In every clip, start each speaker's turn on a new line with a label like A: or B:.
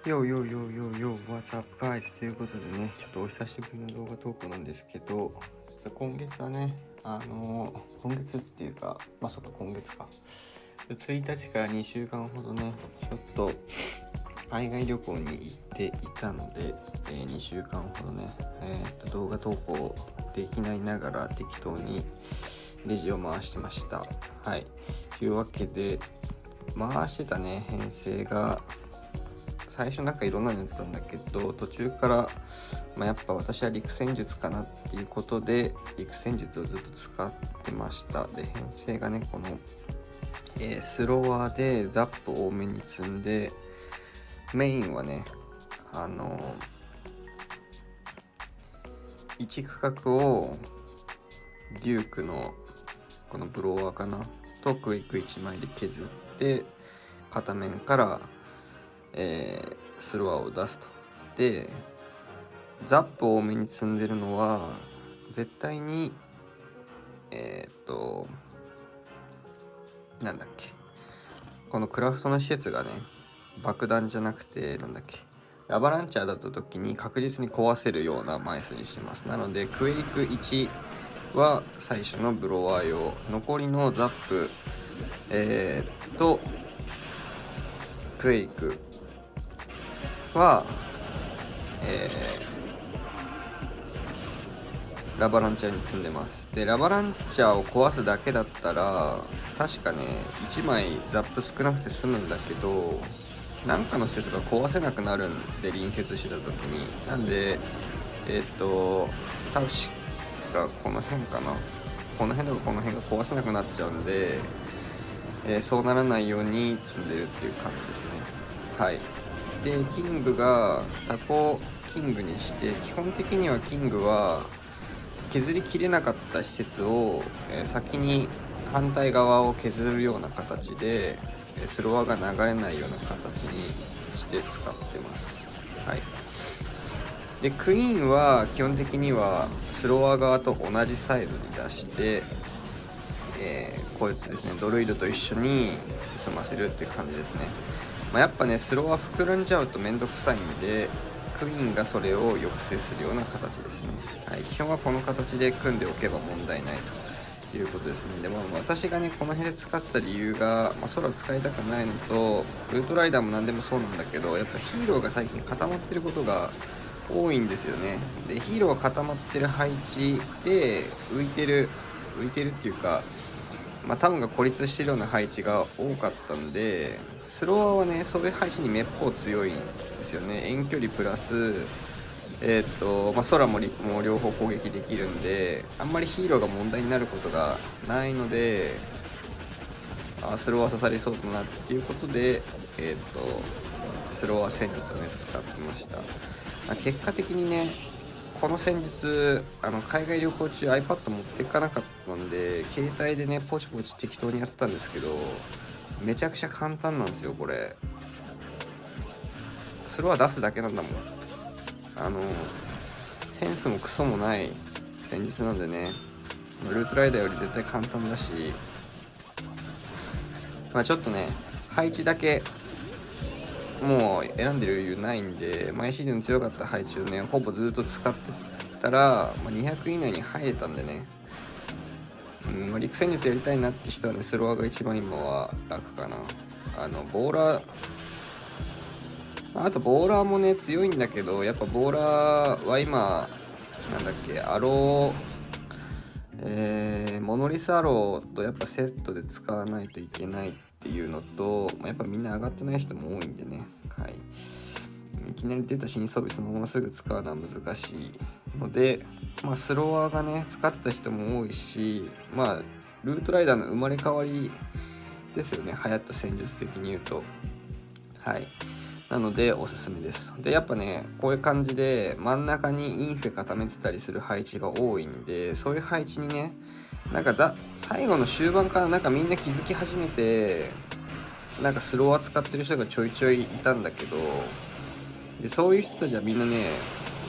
A: よよよよよ、What's up guys? ということでね、ちょっとお久しぶりの動画投稿なんですけど、ちょっと今月はね、今月っていうか、そうか、今月か。1日から2週間ほどね、ちょっと海外旅行に行っていたので、2週間ほどね、動画投稿できないながら適当にレジを回してました。はい。というわけで、回してたね、編成が、最初なんかいろんなのやってたんだけど、途中から、やっぱ私は陸戦術かなっていうことで陸戦術をずっと使ってました。で、編成がね、この、スロワーでザップ多めに積んで、メインはね、1区画をデュークのこのブロワーかなとクイック1枚で削って、片面からスロワーを出すと。で、ザップ多めに積んでるのは絶対になんだっけ、このクラフトの施設がね、爆弾じゃなくてラバランチャーだった時に確実に壊せるような枚数にしてます。なのでクエイク1は最初のブロワー用、残りのザップとクエイクは、ラバランチャーに積んでます。で、ラバランチャーを壊すだけだったら確かね、1枚ザップ少なくて済むんだけど、なんかの施設が壊せなくなるんで、隣接した時に。なんで確かこの辺かな、この辺とかこの辺が壊せなくなっちゃうんで、そうならないように積んでるっていう感じですね。はい。で、キングがタコキングにして、基本的にはキングは削りきれなかった施設を、先に反対側を削るような形でスロワーが流れないような形にして使ってます。はい。で、クイーンは基本的にはスロワー側と同じサイズに出して、こいつですね、ドルイドと一緒に進ませるっていう感じですね。やっぱね、スロワー膨らんじゃうとめんどくさいんで、クイーンがそれを抑制するような形ですね。はい、基本はこの形で組んでおけば問題ないということですね。でも私がね、この辺で使ってた理由が、空使いたくないのと、ウルトライダーも何でもそうなんだけど、やっぱヒーローが最近固まってることが多いんですよね。で、ヒーローが固まってる配置で浮いてるっていうか、タウンが孤立してるような配置が多かったんで、スロワーはね、そういう配置にめっぽう強いんですよね。遠距離プラス空も陸も両方攻撃できるんで、あんまりヒーローが問題になることがないので、スロワー刺さりそうだなっていうことで、スロワー戦術をね、使ってました。結果的にね、この戦術、海外旅行中 iPad 持っていかなかったんで、携帯でね、ポチポチ適当にやってたんですけど、めちゃくちゃ簡単なんですよ、これ。スロワー出すだけなんだもん。センスもクソもない戦術なんでね、ルートライダーより絶対簡単だし、ちょっとね、配置だけもう選んでる余裕ないんで、毎シーズン強かった配置をね、ほぼずっと使ってたら、200以内に入れたんでね、陸戦術やりたいなって人はね、スロワーが一番今は楽かな。ボーラー、あとボーラーもね、強いんだけど、やっぱボーラーは今、モノリスアローとやっぱセットで使わないといけないっていうのと、やっぱみんな上がってない人も多いんでね、はい。いきなり出た新装備そのまますぐ使うのは難しいので、スロワーがね、使ってた人も多いし、ルートライダーの生まれ変わりですよね、流行った戦術的に言うと。はい。なのでおすすめです。で、やっぱね、こういう感じで真ん中にインフェ固めてたりする配置が多いんで、そういう配置にね、最後の終盤からみんな気づき始めて、スロワー使ってる人がちょいちょいいたんだけど、でそういう人たちはみんなね、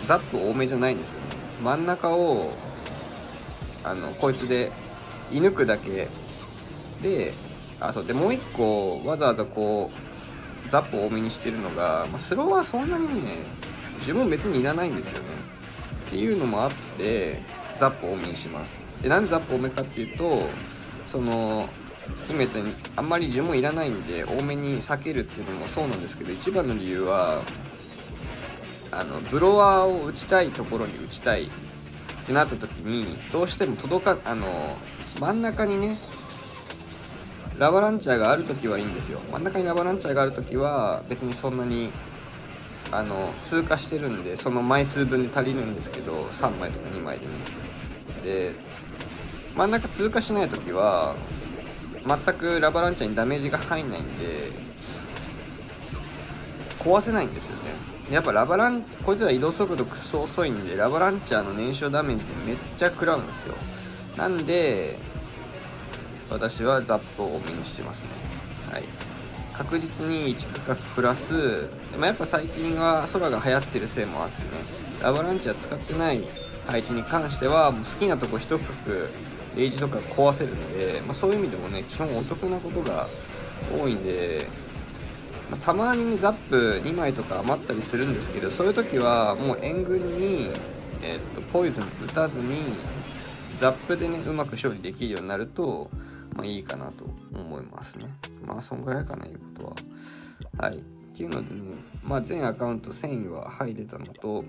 A: ザップ多めじゃないんですよね。真ん中をこいつで射抜くだけで、そうで、もう一個わざわざこうザップを多めにしてるのが、スローはそんなにね呪文別にいらないんですよねっていうのもあってザップを多めにします。でなんでザップ多めかっていうと、その今言ったようにあんまり呪文いらないんで多めに避けるっていうのもそうなんですけど、一番の理由はブロワーを打ちたいところに打ちたいってなった時にどうしても届か真ん中にねラバランチャーがある時はいいんですよ。真ん中にラバランチャーがある時は別にそんなに通過してるんでその枚数分で足りるんですけど、3枚とか2枚でね。で真ん中通過しない時は全くラバランチャーにダメージが入んないんで壊せないんですよね。やっぱこいつら移動速度クソ遅いんでラバランチャーの燃焼ダメージめっちゃ食らうんですよ。なんで私はザップを多めにしてますね。はい、確実に1区画プラス、やっぱ最近は空が流行ってるせいもあってね、ラバランチャー使ってない配置に関してはもう好きなとこ1区画レイジとか壊せるので、そういう意味でもね基本お得なことが多いんで、たまにねザップ2枚とか余ったりするんですけど、そういう時はもう援軍に、ポイズン打たずにザップでねうまく処理できるようになるといいかなと思いますね。そんぐらいかな、いうことは。はい。っていうのでね、全アカウント1000位は入れたのと、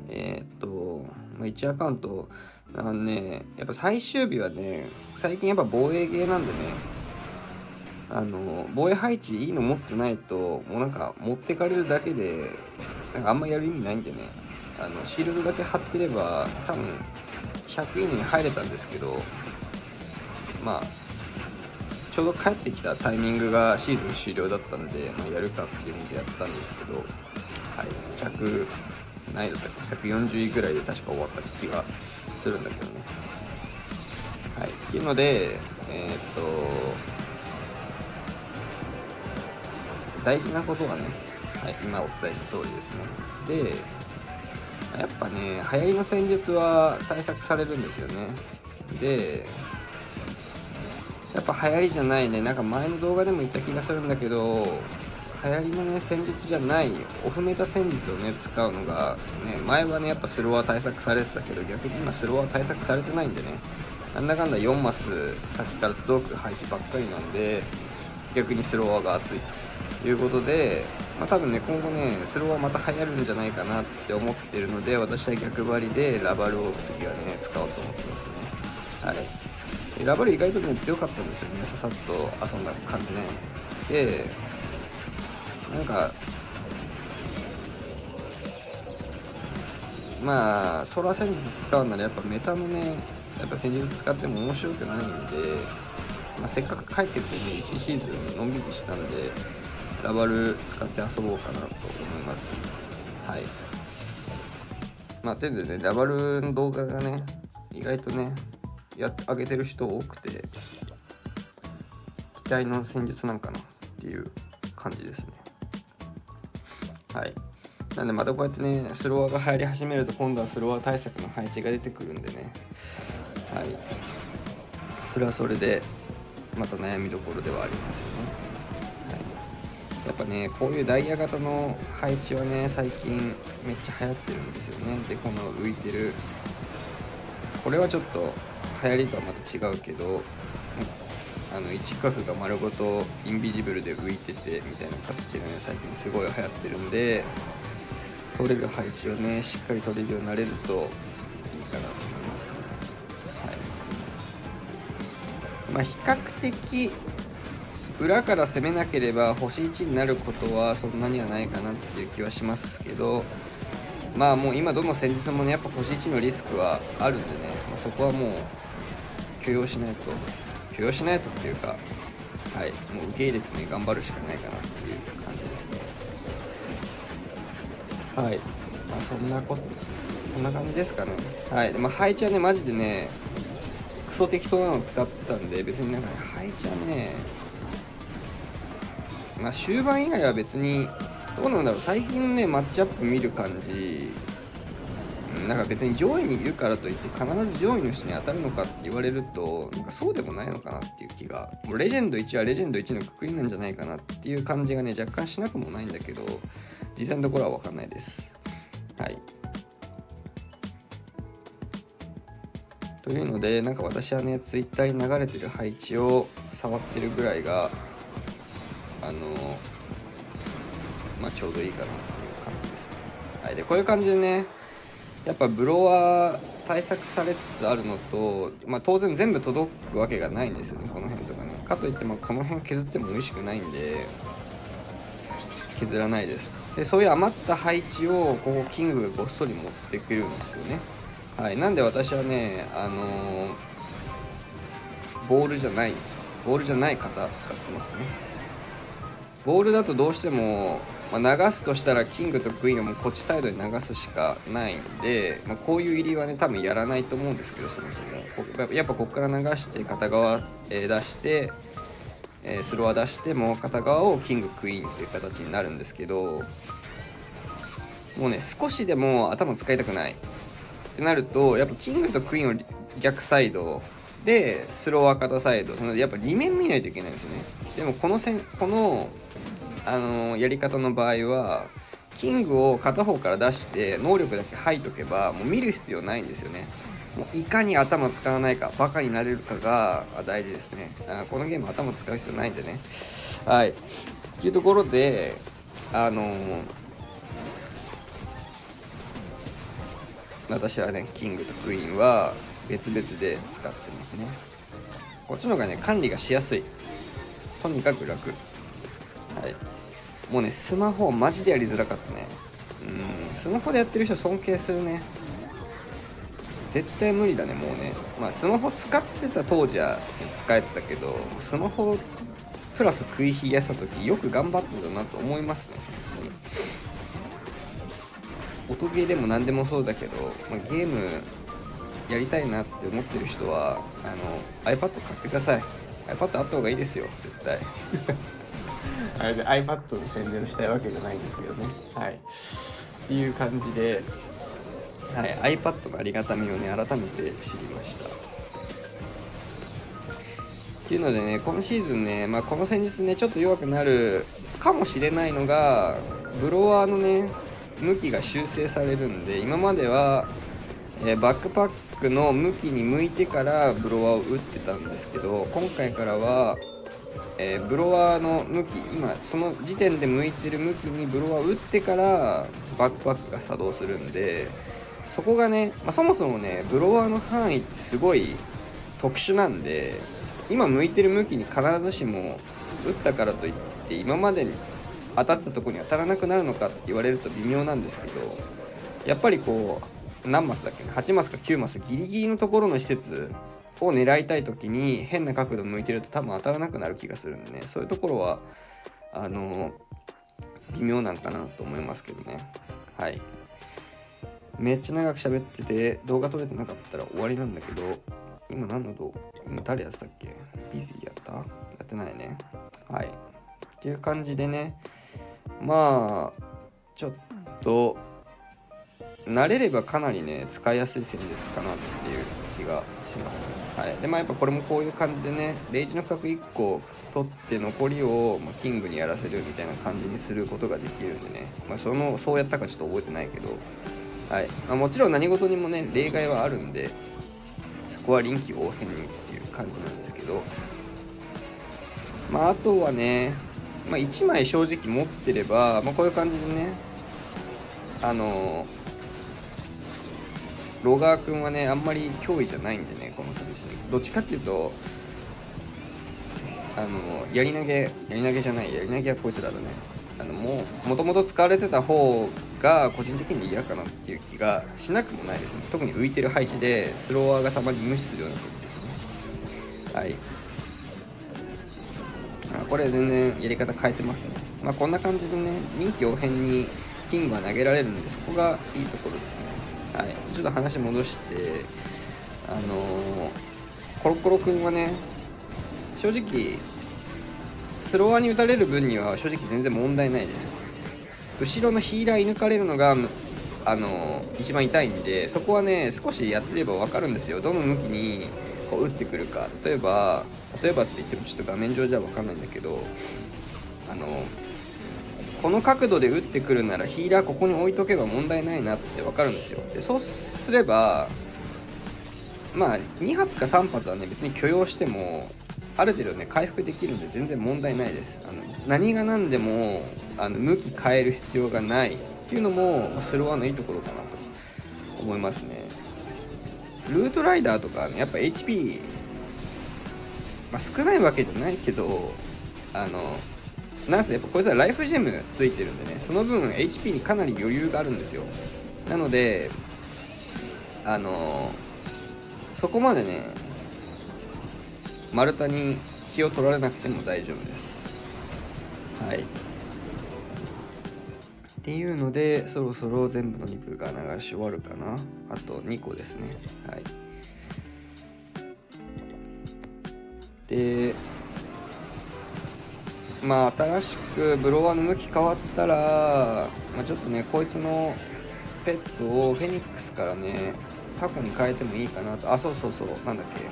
A: 1アカウント、やっぱ最終日はね、最近やっぱ防衛ゲーなんでね、防衛配置いいの持ってないと、もうなんか持ってかれるだけで、なんかあんまやる意味ないんでね、シールドだけ貼ってれば、多分100位以内に入れたんですけど、ちょうど帰ってきたタイミングがシーズン終了だったんで、やるかっていうのでやったんですけど、はい、100何位だったか140位ぐらいで確か終わった気がするんだけどね。はい、っていうので、大事なことはね、はい、今お伝えした通りですね。で、やっぱね、流行りの戦術は対策されるんですよね。で、やっぱ流行りじゃないね、なんか前の動画でも言った気がするんだけど、流行りのね戦術じゃないオフメタ戦術をね使うのがね、前はねやっぱスロワー対策されてたけど、逆に今スロワー対策されてないんでね、なんだかんだ4マス先から届く配置ばっかりなんで、逆にスロワーが熱いということで、多分ね今後ねスロワーまた流行るんじゃないかなって思ってるので、私は逆張りでラバルを次はね使おうと思ってますね。はい、ラバル意外とね強かったんですよね、ささっと遊んだ感じね。でなんか空戦術使うならやっぱメタのねやっぱ戦術使っても面白くないんで、せっかく帰ってきてね1シーズンのんびりしたんでラバル使って遊ぼうかなと思います。はい、ということでね、ラバルの動画がね意外とね上げてる人多くて期待の戦術なんかなっていう感じですね。はい、なんでまたこうやってねスロワーが入り始めると今度はスロワー対策の配置が出てくるんでね、はい、それはそれでまた悩みどころではありますよね。はい、やっぱねこういうダイヤ型の配置はね最近めっちゃ流行ってるんですよね。でこの浮いてるこれはちょっと流行りとはまた違うけど、1カフが丸ごとインビジブルで浮いててみたいな形がね最近すごい流行ってるんで、取れる配置をねしっかり取れるようになれるといいかなと思いますね。はい、比較的裏から攻めなければ星1になることはそんなにはないかなっていう気はしますけど、もう今どの戦術もねやっぱ星1のリスクはあるんでね、そこはもう許容しないとっていうか、はい、もう受け入れてね頑張るしかないかなっていう感じですね。はい、そんな感じですかね。はい、配置はねマジでねクソ適当なのを使ってたんで、別になんか、配置はね終盤以外は別にどうなんだろう、最近ねマッチアップ見る感じ、なんか別に上位にいるからといって必ず上位の人に当たるのかって言われるとなんかそうでもないのかなっていう気が、もうレジェンド1はレジェンド1のくくりなんじゃないかなっていう感じがね若干しなくもないんだけど、実際のところは分かんないです。はい。というのでなんか私はねツイッターに流れてる配置を触ってるぐらいがちょうどいいかなっていう感じですね。はい、でこういう感じでねやっぱブロワー対策されつつあるのと、当然全部届くわけがないんですよね、この辺とかね。かといってこの辺削っても美味しくないんで削らないですと。でそういう余った配置をここキングがごっそり持ってくるんですよね。はい、なんで私はねボールじゃない型使ってますね。ボールだとどうしても、流すとしたらキングとクイーンをもうこっちサイドに流すしかないんで、こういう入りはね多分やらないと思うんですけど、そもそもやっぱここから流して片側、出して、スロー出しても片側をキングクイーンという形になるんですけど、もうね少しでも頭使いたくないってなるとやっぱキングとクイーンを逆サイドでスローは片サイド、やっぱ2面見ないといけないんですよね。でもこのやり方の場合はキングを片方から出して能力だけ吐いとけばもう見る必要ないんですよね。もういかに頭使わないかバカになれるかが大事ですね。このゲーム頭使う必要ないんでね。はいっていうところで私はねキングとクイーンは別々で使ってますね。こっちの方がね管理がしやすい、とにかく楽。はい、もうねスマホマジでやりづらかったね。スマホでやってる人尊敬するね。絶対無理だねもうね。スマホ使ってた当時は使えてたけど、スマホプラス食いひげした時よく頑張ってたなと思いますね。音ゲーでも何でもそうだけど、ゲームやりたいなって思ってる人はiPad 買ってください。 iPad あった方がいいですよ絶対あれで iPad の宣伝をしたいわけじゃないんですけどね。はいっていう感じで、はい、iPad のありがたみをね改めて知りました。っていうのでねこのシーズンね、この戦術ねちょっと弱くなるかもしれないのがブロワーのね向きが修正されるんで、今までは、バックパックの向きに向いてからブロワーを打ってたんですけど、今回からは、ブロワーの向き、今その時点で向いてる向きにブロワーを打ってからバックパックが作動するんで、そこがね、そもそもねブロワーの範囲ってすごい特殊なんで、今向いてる向きに必ずしも打ったからといって今までに当たったところに当たらなくなるのかって言われると微妙なんですけど、やっぱりこう何マスだっけ、8マスか9マスギリギリのところの施設を狙いたい時に変な角度向いてると多分当たらなくなる気がするんでね、そういうところは微妙なんかなと思いますけどね。はい、めっちゃ長く喋ってて動画撮れてなかったら終わりなんだけど、今今誰やってたっけ、ビジーやってないね。はいっていう感じでね、ちょっと慣れればかなりね使いやすい戦術かなっていう気がしますね。はい、でやっぱこれもこういう感じでねレイジの角1個取って残りをキングにやらせるみたいな感じにすることができるんでね、そうやったかちょっと覚えてないけど、はいもちろん何事にもね例外はあるんでそこは臨機応変にっていう感じなんですけど、あとはね1枚正直持ってれば、こういう感じでねロガー君はねあんまり脅威じゃないんでね、この選手どっちかっていうとやり投げはこいつらだね。もともと使われてた方が個人的に嫌かなっていう気がしなくもないですね。特に浮いてる配置でスローワーがたまに無視するような時ですね。はい、これ全然やり方変えてますね。こんな感じでね臨機応変にキングは投げられるんでそこがいいところですね。はい、ちょっと話戻してコロコロくんはね正直スロワーに打たれる分には正直全然問題ないです。後ろのヒーラー射抜かれるのが一番痛いんで、そこはね少しやってれば分かるんですよ。どの向きにこう打ってくるか。例えばって言ってもちょっと画面上じゃ分かんないんだけど、この角度で打ってくるならヒーラーここに置いとけば問題ないなって分かるんですよ。でそうすればまあ2発か3発はね別に許容してもある程度ね回復できるんで全然問題ないです。何が何でも向き変える必要がないっていうのもスロワーのいいところかなと思いますね。ルートライダーとかねやっぱ HP、少ないわけじゃないけどなんせやっぱこいつはライフジェムついてるんでね、その分 HP にかなり余裕があるんですよ。なのでそこまでね丸太に気を取られなくても大丈夫です。はい。っていうのでそろそろ全部のリプが流し終わるかな。あと2個ですね。はい。で新しくブロワーの向き変わったら、ちょっとねこいつのペットをフェニックスからねタコに変えてもいいかなと。そうなんだっけ、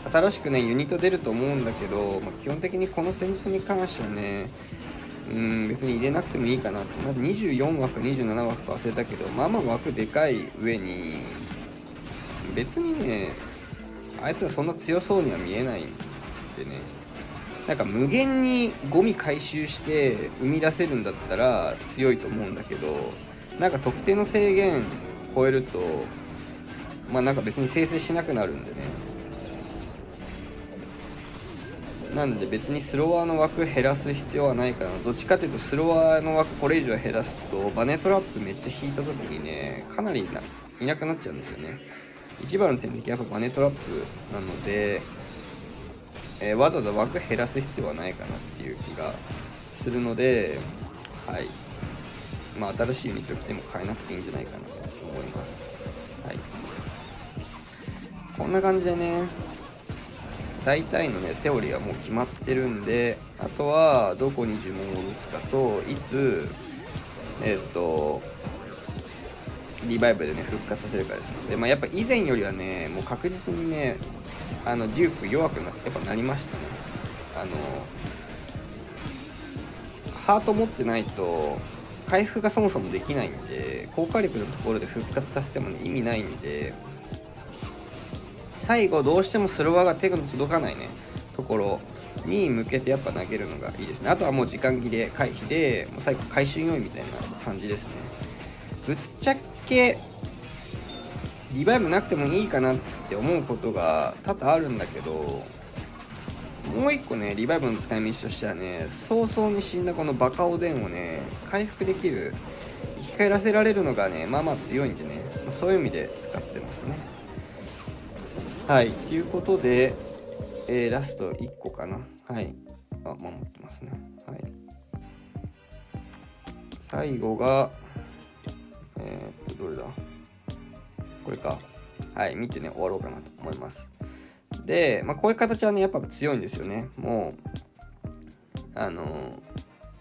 A: 新しくねユニット出ると思うんだけど、基本的にこの戦術に関してはね別に入れなくてもいいかなと。24枠27枠か忘れたけど、枠でかい上に別にねあいつはそんな強そうには見えないんでね、なんか無限にゴミ回収して生み出せるんだったら強いと思うんだけど、なんか特定の制限超えるとなんか別に生成しなくなるんでね、なんで別にスロワーの枠減らす必要はないかな。どっちかというとスロワーの枠これ以上減らすとバネトラップめっちゃ引いた時にねかなりいなくなっちゃうんですよね。一番の天敵はやっぱバネトラップなので、わざわざ枠減らす必要はないかなっていう気がするので、はい。新しいユニット来ても変えなくていいんじゃないかなと思います。はい。こんな感じでね、大体のねセオリーはもう決まってるんで、あとはどこに呪文を打つかといつリバイブでね復活させるかですね。でやっぱ以前よりはねもう確実にねデューク弱くやっぱなりましたね。ハート持ってないと回復がそもそもできないんで、高火力のところで復活させても、ね、意味ないんで、最後どうしてもスロワーが手が届かないねところに向けてやっぱ投げるのがいいですね。あとはもう時間切れ回避でもう最後回収要因みたいな感じですね。ぶっちゃけリバイブなくてもいいかなって思うことが多々あるんだけど、もう一個ねリバイブの使い道としてはね、早々に死んだこのバカおでんをね回復できる、生き返らせられるのがね強いんでね、そういう意味で使ってますね。はいということで、ラスト1個かな。はい、守ってますね。はい、最後がどれだ、これか。はい、見てね終わろうかなと思います。で、こういう形はねやっぱ強いんですよね。も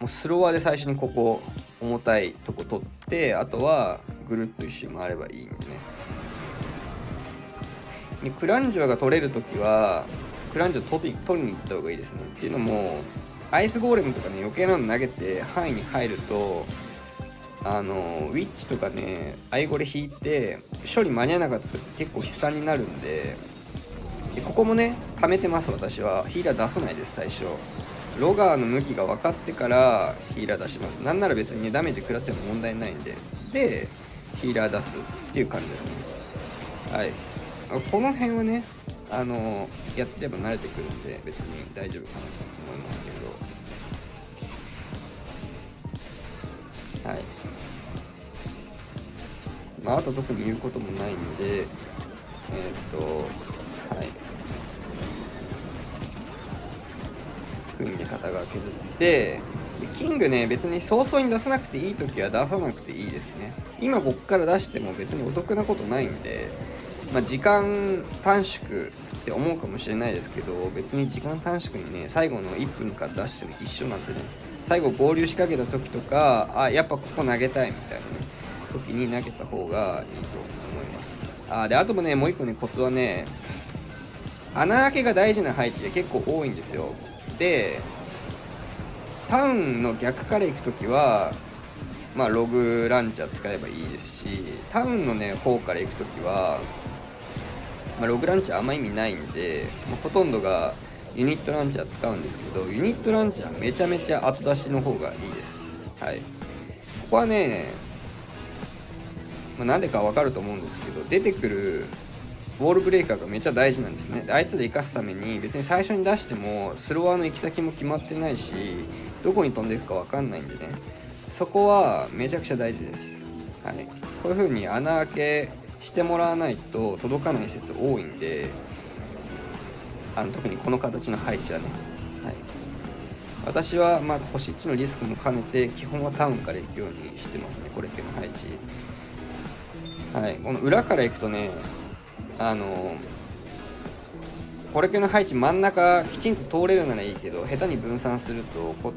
A: うスロワーで最初にここ重たいとこ取って、あとはぐるっと一周回ればいいんでね。でクランジュアが取れるときはクランジュア取りに行った方がいいですね。っていうのもアイスゴーレムとかね余計なの投げて範囲に入るとウィッチとかねアイゴレ引いて処理間に合わなかった時結構悲惨になるんで、ここもね貯めてます。私はヒーラー出さないです。最初ロガーの向きが分かってからヒーラー出します。なんなら別にねダメージ食らっても問題ないんで、でヒーラー出すっていう感じですね。はい、この辺はねやってれば慣れてくるんで別に大丈夫かなと思いますけど、はい。あと特に言うこともないんで、はい。組で片側削って、キングね、別に早々に出さなくていいときは出さなくていいですね。今こっから出しても別にお得なことないんで、時間短縮って思うかもしれないですけど、別に時間短縮にね、最後の1分から出しても一緒なんでね、最後合流しかけた時とか、やっぱここ投げたいみたいなね、くときに投げた方がいいと思います。であともね、もう一個ね、コツはね、穴開けが大事な配置で結構多いんですよ。でタウンの逆から行くときはログランチャー使えばいいですし、タウンのね方から行くときは、ログランチャーあんま意味ないんで、もうほとんどがユニットランチャー使うんですけど、ユニットランチャーめちゃめちゃ後出しの方がいいです。はい、ここはね、なんでかわかると思うんですけど、出てくるウォールブレーカーがめっちゃ大事なんですね。であいつで生かすために別に最初に出してもスロワーの行き先も決まってないし、どこに飛んでいくか分かんないんでね、そこはめちゃくちゃ大事です。はい、こういう風に穴開けしてもらわないと届かない説多いんで、特にこの形の配置はね、はい、私は星1のリスクも兼ねて基本はタウンから行くようにしてますね。これ系の配置、はい、この裏から行くとね、これ系の配置真ん中きちんと通れるならいいけど、下手に分散するとこ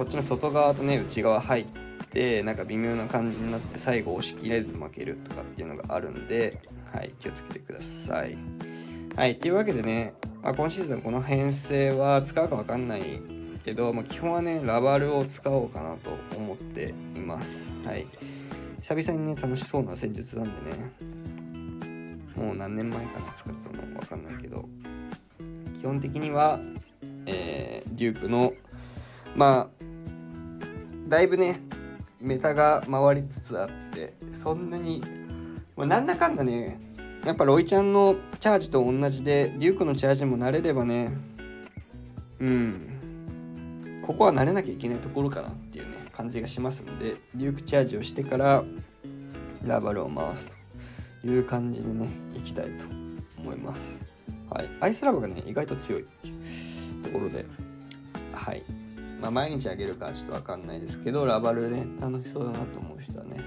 A: っちの外側とね内側入ってなんか微妙な感じになって最後押し切れず負けるとかっていうのがあるんで、はい、気をつけてください。はい、というわけでね、今シーズンこの編成は使うか分かんないけど、基本はねラバルを使おうかなと思っています。はい、久々にね楽しそうな戦術なんでね、もう何年前かな使ってたの分かんないけど、基本的には、デュークのだいぶねメタが回りつつあって、そんなになんだかんだね、やっぱロイちゃんのチャージと同じでデュークのチャージも慣れればね、ここは慣れなきゃいけないところかなっていうね感じがしますので、デュークチャージをしてからラバルを回すという感じでねいきたいと思います。はい、アイスラバがね意外と強いっていうところで、はい、毎日あげるかはちょっと分かんないですけど、ラバルね楽しそうだなと思う人はね、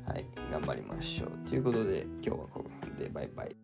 A: はい、頑張りましょうということで、今日はここでバイバイ。